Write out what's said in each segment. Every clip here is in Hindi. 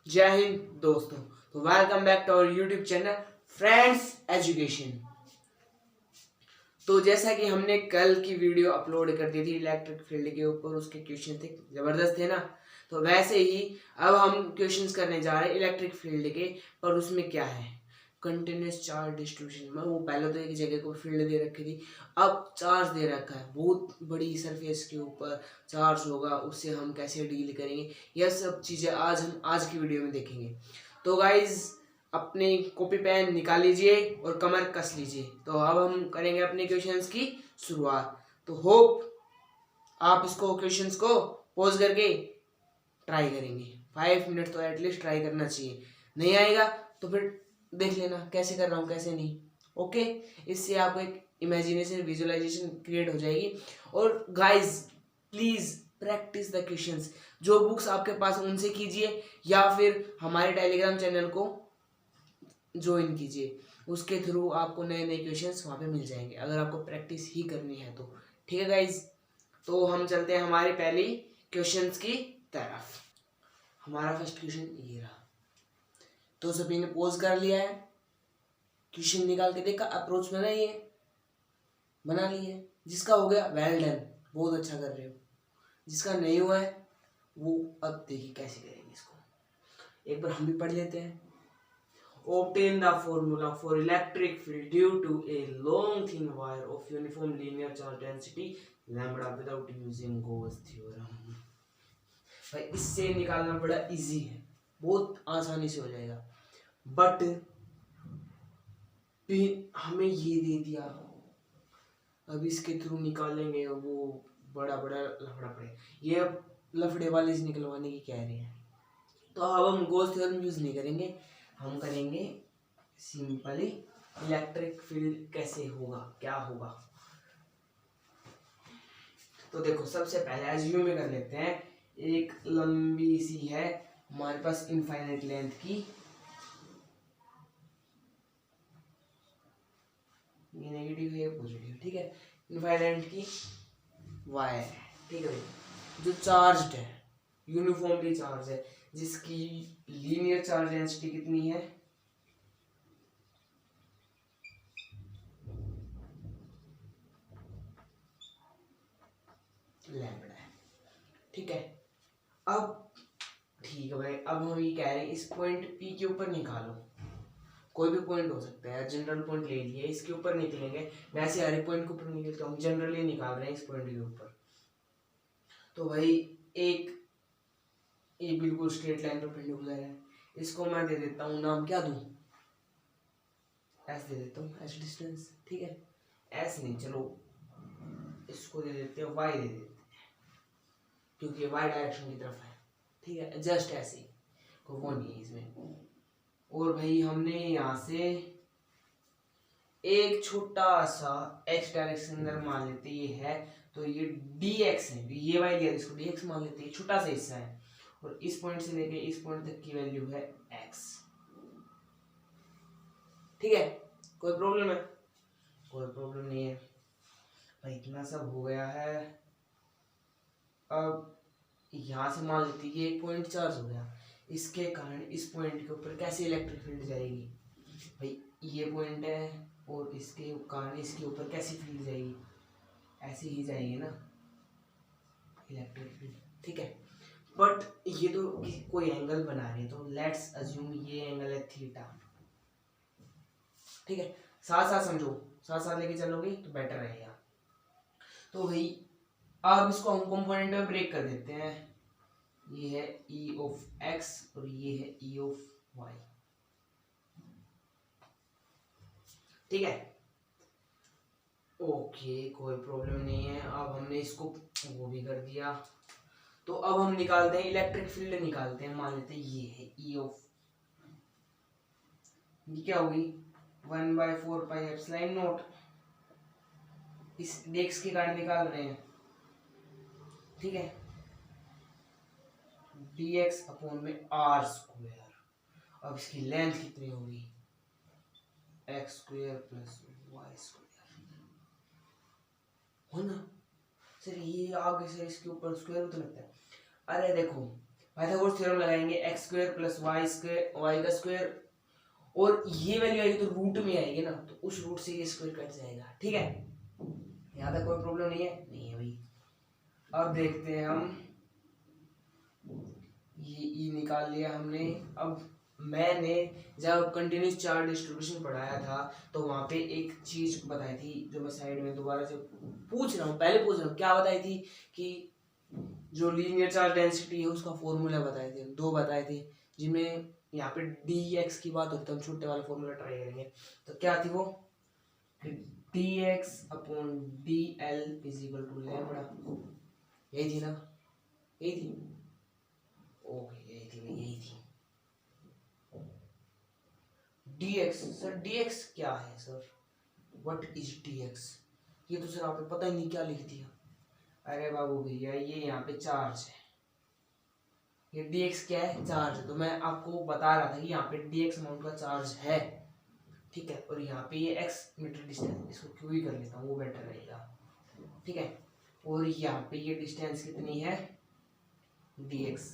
जय हिंद दोस्तों। तो welcome back to our YouTube channel friends education. तो जैसा कि हमने कल की वीडियो अपलोड कर दी थी इलेक्ट्रिक फील्ड के ऊपर, उसके क्वेश्चन थे जबरदस्त थे ना। तो वैसे ही अब हम क्वेश्चंस करने जा रहे हैं इलेक्ट्रिक फील्ड के, पर उसमें क्या है कंटिन्यूस चार्ज डिस्ट्रीब्यूशन में। वो पहले तो एक जगह को फील्ड दे रखी थी, अब चार्ज दे रखा है, बहुत बड़ी सरफेस के ऊपर चार्ज होगा, उससे हम कैसे डील करेंगे, यह सब चीज़ें आज हम आज की वीडियो में देखेंगे। तो गाइज अपनी कॉपी पेन निकाल लीजिए और कमर कस लीजिए। तो अब हम करेंगे अपने क्वेश्चंस की शुरुआत। तो होप आप इसको क्वेश्चंस को पॉज करके ट्राई करेंगे। 5 मिनट तो एटलीस्ट ट्राई करना चाहिए। नहीं आएगा तो फिर देख लेना कैसे कर रहा हूँ कैसे नहीं। ओके, इससे आपको एक इमेजिनेशन विजुअलाइजेशन क्रिएट हो जाएगी। और guys please practice the questions. जो बुक्स आपके पास उनसे कीजिए या फिर हमारे टेलीग्राम चैनल को ज्वाइन कीजिए, उसके थ्रू आपको नए नए क्वेश्चंस वहाँ पे मिल जाएंगे, अगर आपको प्रैक्टिस ही करनी है तो। ठीक है गाइज, तो हम चलते हैं हमारी पहली क्वेश्चंस की तरफ। हमारा फर्स्ट क्वेश्चन ये रहा। तो सभी ने पोज कर लिया है, क्वेश्चन निकाल के देखा, अप्रोच बना ली है। जिसका हो गया वेल डन, बहुत अच्छा कर रहे हो। जिसका नहीं हुआ है वो अब देखिए कैसे करेंगे इसको। एक बार हम भी पढ़ लेते हैं। Obtain the formula for electric field due to a long thin wire of uniform linear charge density lambda without using Gauss theorem। भाई इससे निकालना बड़ा इजी है, बहुत आसानी से हो जाएगा। बट हमें ये दे दिया, अब इसके थ्रू निकालेंगे वो बड़ा बड़ा लफड़ा पड़े। ये अब लफड़े वाले से निकलवाने की कह रहे हैं। तो अब हम गॉस थ्योरम यूज नहीं करेंगे, हम करेंगे सिंपली इलेक्ट्रिक फील्ड कैसे होगा, क्या होगा। तो देखो सबसे पहले एज्यूम में कर लेते हैं, एक लंबी सी है हमारे पास इनफाइनाइट लेंथ की, ये नेगेटिव है ये पॉजिटिव, ठीक है, इनफाइनाइट की वायर है, ठीक है भाई, जो चार्ज्ड है, यूनिफॉर्मली चार्ज है, जिसकी लीनियर चार्ज डेंसिटी कितनी है, लैम्बडा है, ठीक है। अब ठीक है भाई, अब हम ये कह रहे हैं इस पॉइंट पी के ऊपर निकालो। कोई भी पॉइंट हो सकता है, जनरल पॉइंट ले लिए, इसके ऊपर निकलेंगे। वैसे हर एक पॉइंट के ऊपर निकलते हम जनरली निकाल रहे हैं इस पॉइंट के ऊपर। तो भाई एक ये बिल्कुल स्ट्रेट लाइन परपेंडिकुलर है, इसको मैं दे देता हूँ नाम, क्या दूं, एस दे देता हूँ, एस डिस्टेंस, ठीक है। एस नहीं, चलो इसको दे देते हैं वाई दे देते हैं, क्योंकि वाई डायरेक्शन की तरफ है, ठीक है, जस्ट ऐसे ही, कोई वो नहीं है इसमें। और भाई हमने यहाँ से एक छोटा सा एक्स डायरेक्शन अंदर मान लेते ये है, तो ये डी एक्स है, ये वाई लिया इसको डी एक्स मान लेते हैं, छोटा सा हिस्सा है, और इस पॉइंट से लेके इस पॉइंट तक की वैल्यू है एक्स, ठीक है। कोई प्रॉब्लम है? कोई प्रॉब्लम नहीं है भाई, इतना सब हो गया है। अब यहाँ से मान लेते ये एक पॉइंट चार्ज हो गया, इसके कारण इस पॉइंट के ऊपर कैसे इलेक्ट्रिक फील्ड जाएगी भाई, ये पॉइंट है और इसके कारण इसके ऊपर कैसी फील्ड जाएगी, ऐसे ही जाएगी ना इलेक्ट्रिक फील्ड, ठीक है। बट ये तो कोई एंगल बना रहे हैं, तो लेट्स अज्यूम ये एंगल है थीटा, ठीक है। साथ साथ समझो, साथ साथ लेके चलोगे तो बेटर रहेगा। तो भाई अब इसको हम कंपोनेंट में ब्रेक कर देते हैं, ये है ई ऑफ एक्स और ये है ई ऑफ वाई, ठीक है। ओके, कोई प्रॉब्लम नहीं है। अब हमने इसको वो भी कर दिया, तो अब हम निकालते हैं इलेक्ट्रिक फील्ड, निकालते हैं। मान लेते हैं ये है ई ऑफ, ये क्या होगी 1/4πε0, इस डेक्स के कारण निकाल रहे हैं, ठीक है, dx अपॉन में आर स्क्वायर। अब इसकी लेंथ कितनी होगी, x square plus y square, हो ना सर, ये आगे से इसके ऊपर स्क्वायर रूट लगता है। अरे देखो पाइथागोरस थ्योरम लगाएंगे एक्स स्क्वायर प्लस वाई का स्क्वायर, और ये वैल्यू आएगी तो रूट में आएगी ना, तो उस रूट से ये स्क्वायर कट जाएगा। ठीक है, यहाँ तक कोई प्रॉब्लम नहीं है? नहीं है भाई। अब देखते हैं हम, ये ई निकाल लिया हमने। अब मैंने जब कंटिन्यूस चार्ज डिस्ट्रीब्यूशन पढ़ाया था तो वहां पे एक चीज बताई थी जो मैं साइड में दोबारा से पूछ रहा हूँ, पहले पूछ रहा हूँ, क्या बताई थी कि जो लीनियर चार्ज डेंसिटी है उसका फॉर्मूला बताए थे, दो बताए थे, जिनमें यहाँ पे डी एक्स की बात होती है। हम छोटे वाला फॉर्मूला ट्राई करेंगे। तो क्या थी वो, d x upon d l is equal to lambda, यही थी ना? यही थी, ओके यही थी, यही थी dx। सर dx क्या है सर, व्हाट इज dx? ये तो सर आपने पता ही नहीं क्या लिख दिया। अरे बाबू भैया, ये यहाँ पे चार्ज है, ये dx क्या है, चार्ज है। तो मैं आपको बता रहा था कि यहाँ पे dx अमाउंट का चार्ज है, ठीक है। और यहाँ पे ये x मीटर डिस्टेंस, इसको क्यों ही कर लेता हूँ, वो बेटर रहेगा, ठीक है। और यहाँ पे ये डिस्टेंस कितनी है, dx,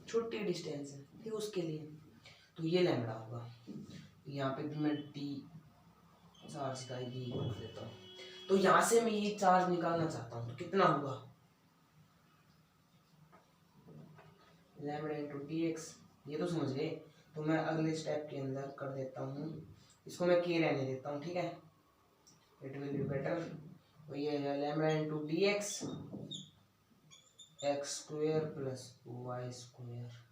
छोटी डिस्टेंस है, ठीक, उसके लिए तो ये लैम्बडा होगा। यहाँ पे भी मैं डी चार्ज का ये लिख लेता हूँ। तो यहाँ से मैं ये चार्ज निकालना चाहता हूँ, तो कितना होगा, लैम्बडा इनटू dx, ये तो समझ गए। तो मैं अगले स्टेप के अंदर कर देता हूँ, इसको मैं k रहने देता हूँ, ठीक है, इट विल बी बेटर। तो ये है lambda into dx x square plus y square.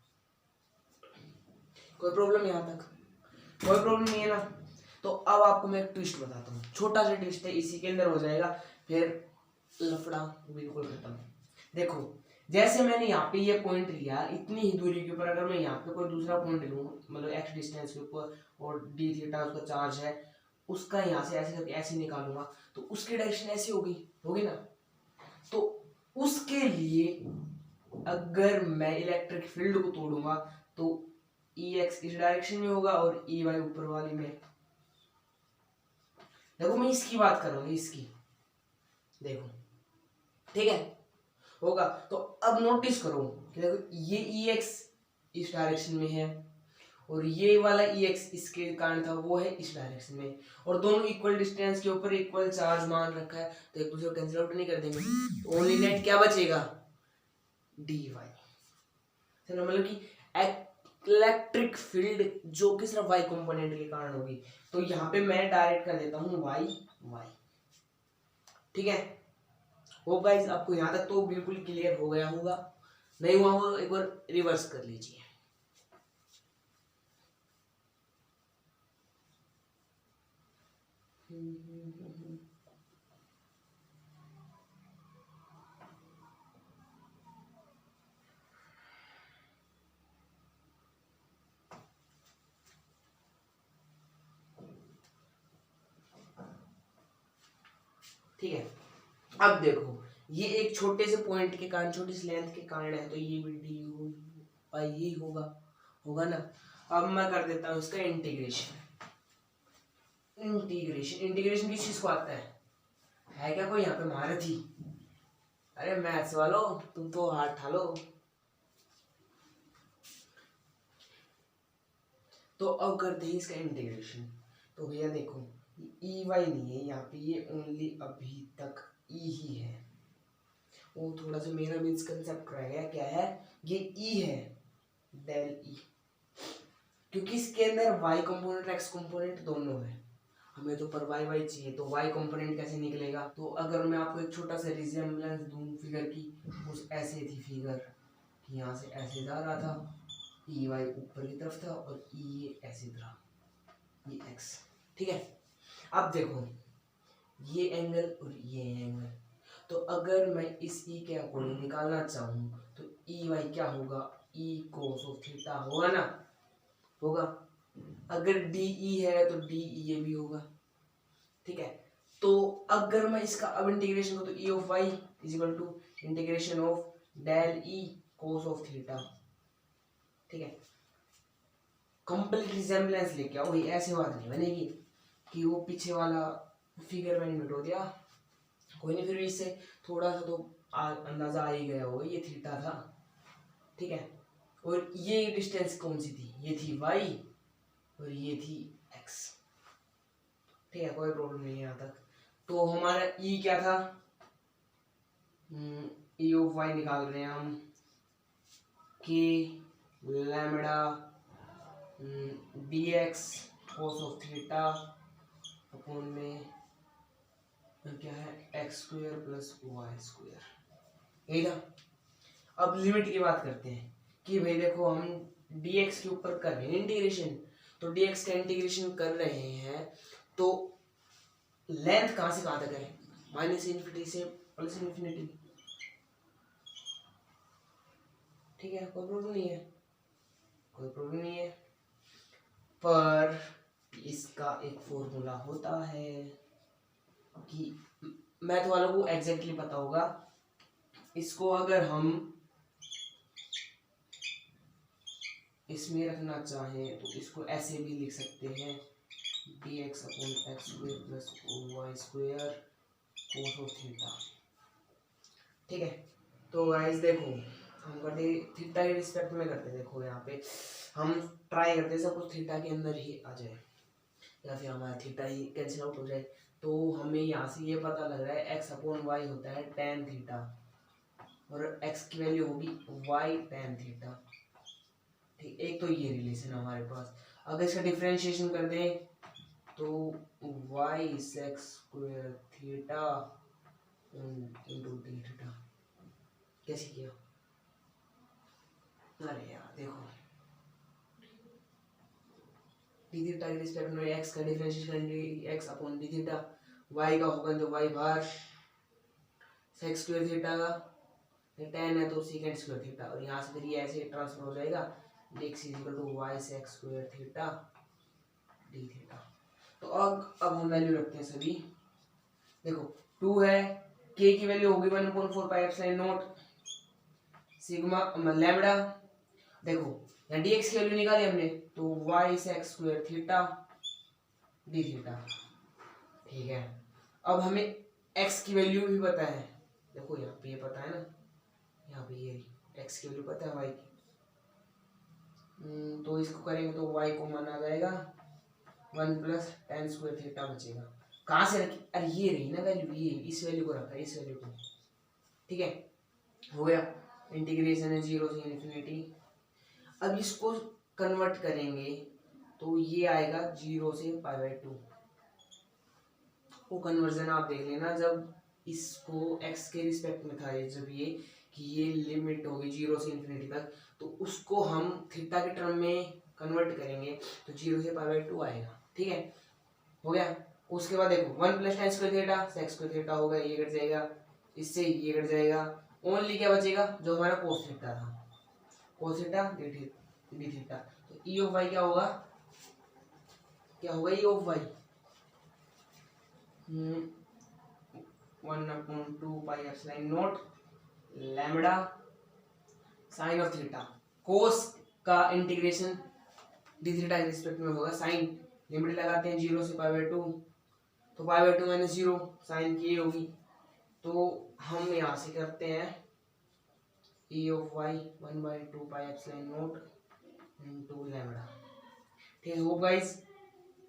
कोई प्रॉब्लम यहाँ तक? कोई प्रॉब्लम नहीं है ना? तो अब आपको मैं एक ट्विस्ट बताता हूँ, छोटा सा ट्विस्ट है, इसी के अंदर हो जाएगा, फिर लफड़ा बिल्कुल खत्म। देखो, जैसे मैंने यहाँ पे ये पॉइंट लिया, इतनी ही दूरी के ऊपर अगर मैं यहाँ पे कोई दूसरा पॉइंट लूँ, मतलब एक्स डिस्टेंस के ऊपर, और डी थीटा उसका चार्ज है, उसका यहाँ से ऐसे करके ऐसे निकालूंगा, तो उसकी डायरेक्शन ऐसी होगी ना? तो उसके लिए अगर मैं इलेक्ट्रिक फील्ड को तोड़ूंगा तो ई एक्स इस डायरेक्शन में होगा और ई वाई ऊपर वाली में। देखो मैं इसकी बात कर रहा हूँ, इसकी देखो, ठीक है, होगा। तो अब नोटिस करो कि देखो ये ई एक्स इस डायरेक्शन में है और ये वाला ई एक्स इसके कारण था, वो है इस डायरेक्शन में, और दोनों इक्वल डिस्टेंस के ऊपर इक्वल चार्ज मान रखा है, तो एक दूसरे को कैंसिल आउट नहीं कर देंगे, तो ओनली नेट क्या बचेगा, डी वाई। चलो, मतलब कि इलेक्ट्रिक फील्ड जो कि सिर्फ वाई कंपोनेंट के कारण होगी, तो यहाँ पे मैं डायरेक्ट कर देता हूँ वाई वाई, ठीक है। होप गाइस आपको यहाँ तक तो बिल्कुल क्लियर हो गया होगा, नहीं हुआ हो एक बार रिवर्स कर लीजिए। ठीक है, अब देखो ये एक छोटे से पॉइंट के कारण, छोटी सी लेंथ के कारण है, तो ये भी डी वाई ही होगा ना। अब मैं कर देता हूँ इसका इंटीग्रेशन। इंटीग्रेशन किस चीज को आता है क्या कोई यहाँ पे महारथी? अरे मैथ्स वालों, तुम तो हाथ ठालो। तो अब करते हैं इसका इंटीग्रेशन। तो भैया देखो, ई वाई नहीं है यहाँ पे, ये ओनली अभी तक ई ही है, वो थोड़ा सा मेरा मिसकंसेप्ट रह गया। क्या है ये, ई है, डेल ई, क्योंकि इसके अंदर वाई कंपोनेंट एक्स कंपोनेंट दोनों है, हमें तो पर वाई वाई चाहिए, तो वाई कंपोनेंट कैसे निकलेगा? तो अगर मैं आपको एक छोटा सा रिजेम्बलेंस दूं फिगर की, उस ऐसे थी फिगर कि यहाँ से ऐसे जा रहा था, ई वाई ऊपर की तरफ था और ई ऐसे था, ये एक्स, ठीक है। अब देखो ये एंगल और ये एंगल, तो अगर मैं इस ई के अकॉर्डिंग निकालना चाहूँ तो ई वाई क्या होगा, ई कोस ऑफ थीटा होगा ना, होगा। अगर डी ई है तो डी ई ये भी होगा, ठीक है। तो अगर मैं इसका अब इंटीग्रेशन करूँ तो E of y is equal to integration of del E cos of theta, ठीक है। कंप्लीट रिजेम्बलेंस लेके आओ, ऐसे बात नहीं बनेगी कि वो पीछे वाला फिगर मैंने मिटो दिया, कोई नहीं, फिर भी इससे थोड़ा सा तो अंदाजा आ ही गया होगा, ये थीटा था, ठीक है। और ये डिस्टेंस कौन सी थी, ये थी y और ये थी x, ठीक है, कोई प्रॉब्लम नहीं है यहाँ तक। तो हमारा e क्या था, e ऑफ y निकाल रहे हैं हम, k lambda dx cos of theta upon में क्या है x square plus y square, यही था। अब लिमिट की बात करते हैं कि भाई देखो हम dx के ऊपर कर रहे हैं इंटीग्रेशन, तो dx का इंटीग्रेशन कर रहे हैं तो लेंथ कहाँ से कहाँ तक है, माइनस इन्फिनिटी से प्लस इन्फिनिटी, ठीक है, कोई प्रॉब्लम नहीं है, कोई प्रॉब्लम नहीं है। पर इसका एक फॉर्मूला होता है कि मैथ वालों को एग्जैक्टली पता होगा, इसको अगर हम इसमें रखना चाहें तो इसको ऐसे भी लिख सकते हैं dx upon x square plus y square cos of theta, ठीक है। तो गाइस देखो हम करते थीटा के रिस्पेक्ट में करते, देखो यहाँ पे हम ट्राई करते सब कुछ थीटा के अंदर ही आ जाए या फिर हमारा थीटा ही कैंसिल आउट हो जाए। तो हमें यहाँ से ये पता लग रहा है x अपॉन वाई होता है tan थीटा और x की वैल्यू होगी y tan थीटा, ठीक। एक तो ये रिलेशन हमारे पास, अगर इसका डिफरेंशिएशन कर दें तो y sec square theta into D theta, कैसे किया, अरे यार देखो डी थीटा के रिस्पेक्ट में x का डिफरेंशिएशन करेंगे x upon D theta, y का होगा तो y बार sec स्क्वायर थीटा का tan है तो secant स्क्वायर थीटा, और यहाँ से फिर ये ऐसे ट्रांसफर हो जाएगा dx equal to y sec square theta d theta. तो अब हम वैल्यू रखते हैं सभी, देखो 2 है, k की वैल्यू होगी 1/4 पाई एप्सिलॉन नॉट सिग्मा लैम्बडा, देखो यहाँ dx की वैल्यू निकाली हमने तो y sec square theta d theta, ठीक है। अब हमें x की वैल्यू भी पता है, देखो यहाँ पे ये पता है ना, यहाँ पे ये x की वैल्यू पता है y की, तो इसको करेंगे तो y को माना जाएगा 1 प्लस tan स्क्वायर थीटा बचेगा, कहाँ से रखी, अरे ये रही ना वैल्यू, ये इस वैल्यू को रखा है, इस वैल्यू को, ठीक है, हो गया। इंटीग्रेशन है 0 से इन्फिनिटी। अब इसको कन्वर्ट करेंगे तो ये आएगा 0 से π/2, वो कन्वर्जन आप देख लेना, जब इसको x के रिस्पेक्ट में था जब ये कि ये लिमिट होगी 0 से इन्फिनिटी तक, तो उसको हम थीटा के टर्म में कन्वर्ट करेंगे तो 0 से π/2 आएगा, ठीक है, हो गया। उसके बाद देखो 1 plus tan square theta sec square theta होगा, ये कट जाएगा, इससे ये कट जाएगा, ओनली क्या बचेगा जो हमारा cos थीटा था, cos थीटा डी थीटा, तो e ऑफ y क्या होगा, क्या होगा e of y 1/2 pi epsilon not lambda sine of theta, cos का इंटीग्रेशन डी थीटा के रिस्पेक्ट में होगा, साइन लिमिट लगाते हैं 0 से π/2, तो π/2 माइनस 0 साइन की होगी, तो हम यहाँ से करते हैं e of y 1/2 pi epsilon not into lambda, ठीक है। होप गाइस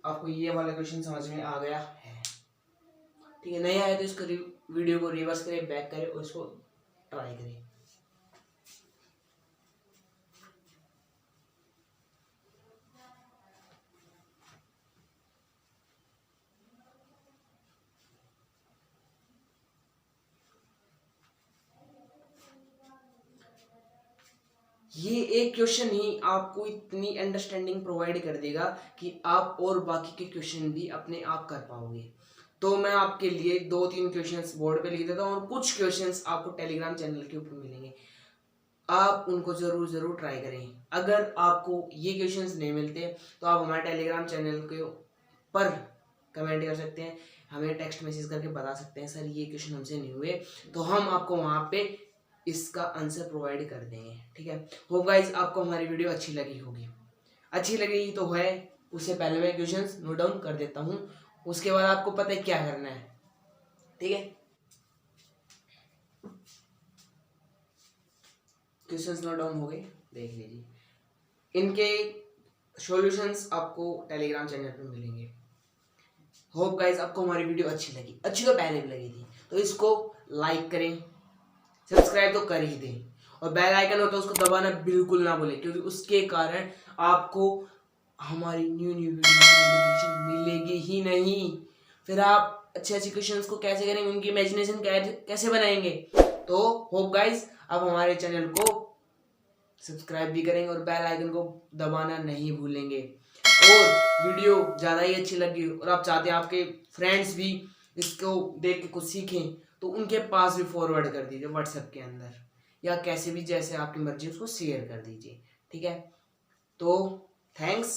आपको ये वाला क्वेश्चन समझ में आ गया है, ठीक है। नहीं आया तो इसको वीडियो को रिवर्स करें, बैक करें और इसको ट्राई करें। ये एक क्वेश्चन ही आपको इतनी अंडरस्टैंडिंग प्रोवाइड कर देगा कि आप और बाकी के क्वेश्चन भी अपने आप कर पाओगे। तो मैं आपके लिए 2-3 क्वेश्चंस बोर्ड पे लिख देता हूँ और कुछ क्वेश्चंस आपको टेलीग्राम चैनल के ऊपर मिलेंगे, आप उनको जरूर ट्राई करें। अगर आपको ये क्वेश्चंस नहीं मिलते तो आप हमारे टेलीग्राम चैनल के पर कमेंट कर सकते हैं, हमें टेक्स्ट मैसेज करके बता सकते हैं सर ये क्वेश्चन हमसे नहीं हुए, तो हम आपको वहाँ पे इसका आंसर प्रोवाइड कर देंगे, ठीक है। होप गाइस आपको हमारी वीडियो अच्छी लगी होगी, अच्छी लगी तो है, उससे पहले मैं क्वेश्चंस नोट डाउन कर देता हूँ, उसके बाद आपको पता है क्या करना है, ठीक है। क्वेश्चंस नोट डाउन हो गए, देख लीजिए। इनके सॉल्यूशंस आपको टेलीग्राम चैनल पे मिलेंगे। होप गाइस आपको हमारी वीडियो अच्छी लगी, अच्छी तो पहले भी लगी थी, तो इसको लाइक करें, सब्सक्राइब तो कर ही दें, और बेल आइकन होता है उसको दबाना बिल्कुल ना भूलें, क्योंकि उसके कारण आपको हमारी न्यू वीडियो की नोटिफिकेशन मिलेगी ही नहीं। फिर आप अच्छे अच्छे क्वेश्चंस को कैसे करेंगे, उनकी इमेजिनेशन कैसे बनाएंगे। तो होप गाइस आप हमारे चैनल को सब्सक्राइब भी करेंगे और बेल आइकन को दबाना नहीं भूलेंगे। और वीडियो ज़्यादा ही अच्छी लगी और आप चाहते हैं आपके फ्रेंड्स भी इसको देख के कुछ सीखें, तो उनके पास भी फॉरवर्ड कर दीजिए व्हाट्सएप के अंदर, या कैसे भी जैसे आपकी मर्जी उसको शेयर कर दीजिए। ठीक है, तो थैंक्स।